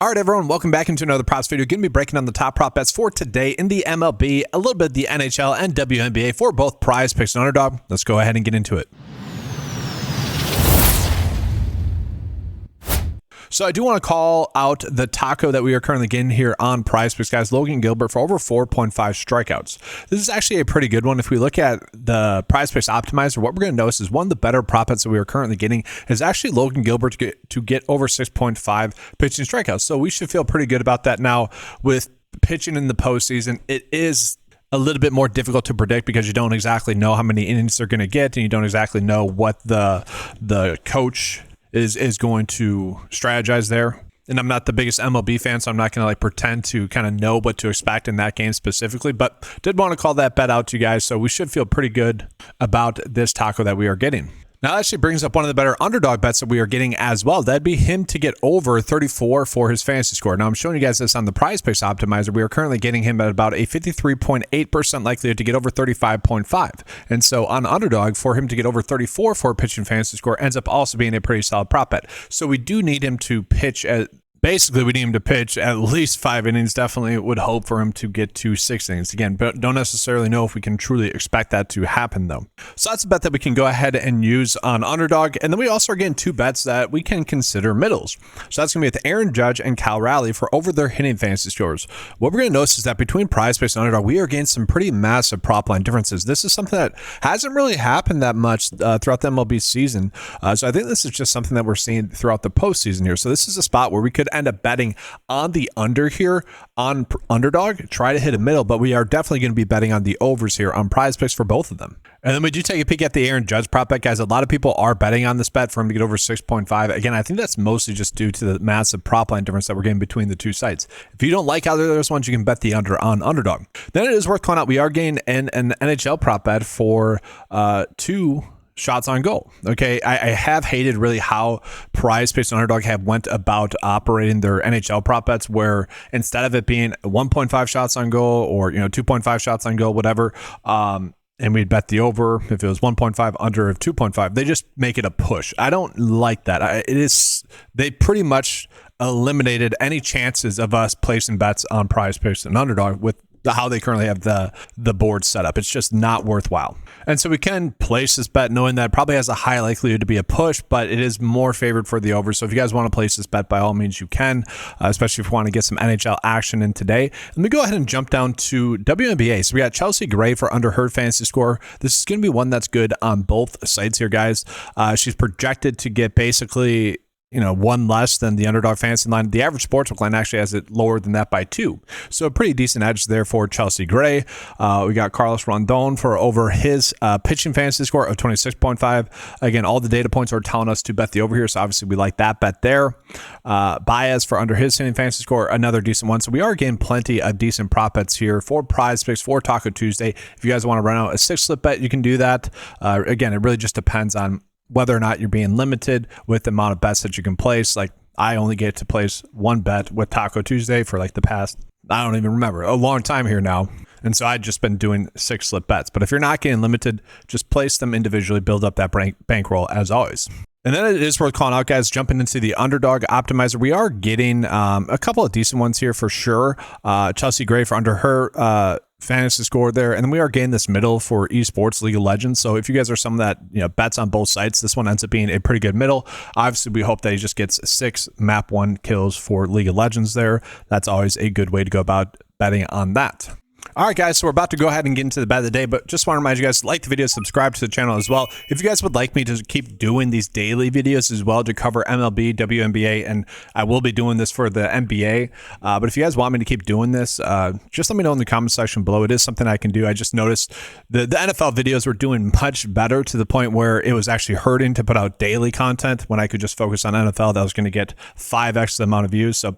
All right, everyone, welcome back into another props video. Going to be breaking down the top prop bets for today in the MLB, a little bit of the NHL and WNBA for both Prize Picks and Underdog. Let's go ahead and get into it. So I do want to call out the taco that we are currently getting here on PrizePicks, guys. Logan Gilbert for over 4.5 strikeouts. This is actually a pretty good one. If we look at the PrizePicks optimizer, what we're going to notice is one of the better prop bets that we are currently getting is actually Logan Gilbert to get over 6.5 pitching strikeouts. So we should feel pretty good about that. Now, with pitching in the postseason, it is a little bit more difficult to predict because you don't exactly know how many innings they're going to get, and you don't exactly know what the coach is going to strategize there. And I'm not the biggest MLB fan, so I'm not going to pretend to kind of know what to expect in that game specifically, but did want to call that bet out to you guys. So we should feel pretty good about this taco that we are getting. Now, that actually brings up one of the better underdog bets that we are getting as well. That'd be him to get over 34 for his fantasy score. Now, I'm showing you guys this on the PrizePicks optimizer. We are currently getting him at about a 53.8% likelihood to get over 35.5. And so on underdog, for him to get over 34 for a pitching fantasy score ends up also being a pretty solid prop bet. So we do need him to pitch at basically, we need him to pitch at least 5 innings. Definitely would hope for him to get to 6 innings. Again, but don't necessarily know if we can truly expect that to happen, though. So that's a bet that we can go ahead and use on underdog. And then we also are getting 2 bets that we can consider middles. So that's going to be with Aaron Judge and Cal Raleigh for over their hitting fantasy scores. What we're going to notice is that between PrizePicks and underdog, we are getting some pretty massive prop line differences. This is something that hasn't really happened that much throughout the MLB season. So I think this is just something that we're seeing throughout the postseason here. So this is a spot where we could end up betting on the under here on underdog, try to hit a middle, but we are definitely going to be betting on the overs here on PrizePicks for both of them. And then we do take a peek at the Aaron Judge prop bet, guys. A lot of people are betting on this bet for him to get over 6.5. Again, I think that's mostly just due to the massive prop line difference that we're getting between the 2 sites. If you don't like either of those ones, you can bet the under on underdog. Then it is worth calling out, we are getting an NHL prop bet for 2 shots on goal. Okay, I have hated really how PrizePicks and Underdog have went about operating their NHL prop bets, where instead of it being 1.5 shots on goal or 2.5 shots on goal, whatever, and we'd bet the over if it was 1.5, under of 2.5, they just make it a push. I don't like that. They pretty much eliminated any chances of us placing bets on PrizePicks and Underdog with how they currently have the board set up. It's just not worthwhile. And so we can place this bet knowing that it probably has a high likelihood to be a push, but it is more favored for the over. So if you guys want to place this bet, by all means you can, especially if you want to get some NHL action in today. Let me go ahead and jump down to WNBA. So we got Chelsea Gray for under her fantasy score. This is going to be one that's good on both sites here, guys. She's projected to get basically one less than the underdog fantasy line. The average sportsbook line actually has it lower than that by 2. So a pretty decent edge there for Chelsea Gray. We got Carlos Rondon for over his pitching fantasy score of 26.5. Again, all the data points are telling us to bet the over here. So obviously we like that bet there. Baez for under his hitting fantasy score, another decent one. So we are getting plenty of decent prop bets here for PrizePicks for Taco Tuesday. If you guys want to run out a 6-slip bet, you can do that. Again, it really just depends on whether or not you're being limited with the amount of bets that you can place. Like, I only get to place 1 bet with Taco Tuesday for the past, I don't even remember, a long time here now. And so I've just been doing 6-slip bets. But if you're not getting limited, just place them individually, build up that bankroll as always. And then it is worth calling out, guys, jumping into the underdog optimizer. We are getting a couple of decent ones here for sure. Chelsea Gray for under her fantasy score there, and then we are getting this middle for esports League of Legends. So if you guys are some that bets on both sites, this one ends up being a pretty good middle. Obviously we hope that he just gets 6 map 1 kills for League of Legends there. That's always a good way to go about betting on that. All right, guys, so we're about to go ahead and get into the bet of the day, but just want to remind you guys, like the video, subscribe to the channel as well. If you guys would like me to keep doing these daily videos as well to cover MLB, WNBA, and I will be doing this for the NBA, but if you guys want me to keep doing this, just let me know in the comment section below. It is something I can do. I just noticed the NFL videos were doing much better to the point where it was actually hurting to put out daily content when I could just focus on NFL. That was going to get 5x the amount of views. So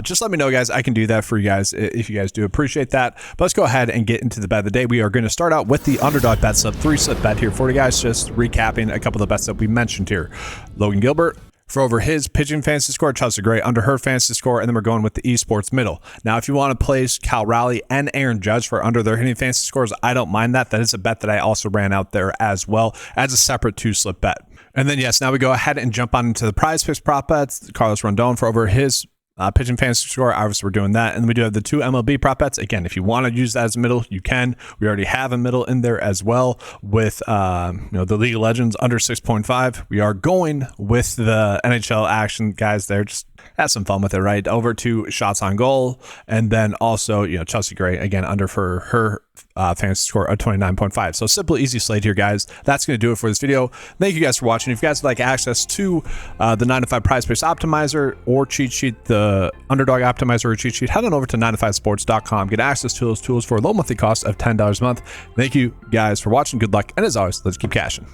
just let me know, guys. I can do that for you guys if you guys do appreciate that. But let's go ahead and get into the bet of the day. We are going to start out with the underdog bet slip, 3-slip bet here for you guys. Just recapping a couple of the bets that we mentioned here. Logan Gilbert for over his pitching fantasy score, Chelsea Gray under her fantasy score, and then we're going with the esports middle. Now, if you want to place Cal Raleigh and Aaron Judge for under their hitting fantasy scores, I don't mind that. That is a bet that I also ran out there as well as a separate 2-slip bet. And then, yes, now we go ahead and jump on into the PrizePicks prop bets. Carlos Rondon for over his pitching fantasy score. Obviously, we're doing that. And we do have the 2 MLB prop bets. Again, if you want to use that as a middle, you can. We already have a middle in there as well with the League of Legends under 6.5. We are going with the NHL action, guys. There, just have some fun with it, right? Over 2 shots on goal. And then also, Chelsea Gray, again, under for her fantasy score of 29.5. So simple, easy slate here, guys. That's going to do it for this video. Thank you guys for watching. If you guys would like access to the 9to5 PrizePicks Optimizer or cheat sheet, the Underdog Optimizer or cheat sheet, head on over to 9to5sports.com. Get access to those tools for a low monthly cost of $10 a month. Thank you guys for watching. Good luck. And as always, let's keep cashing.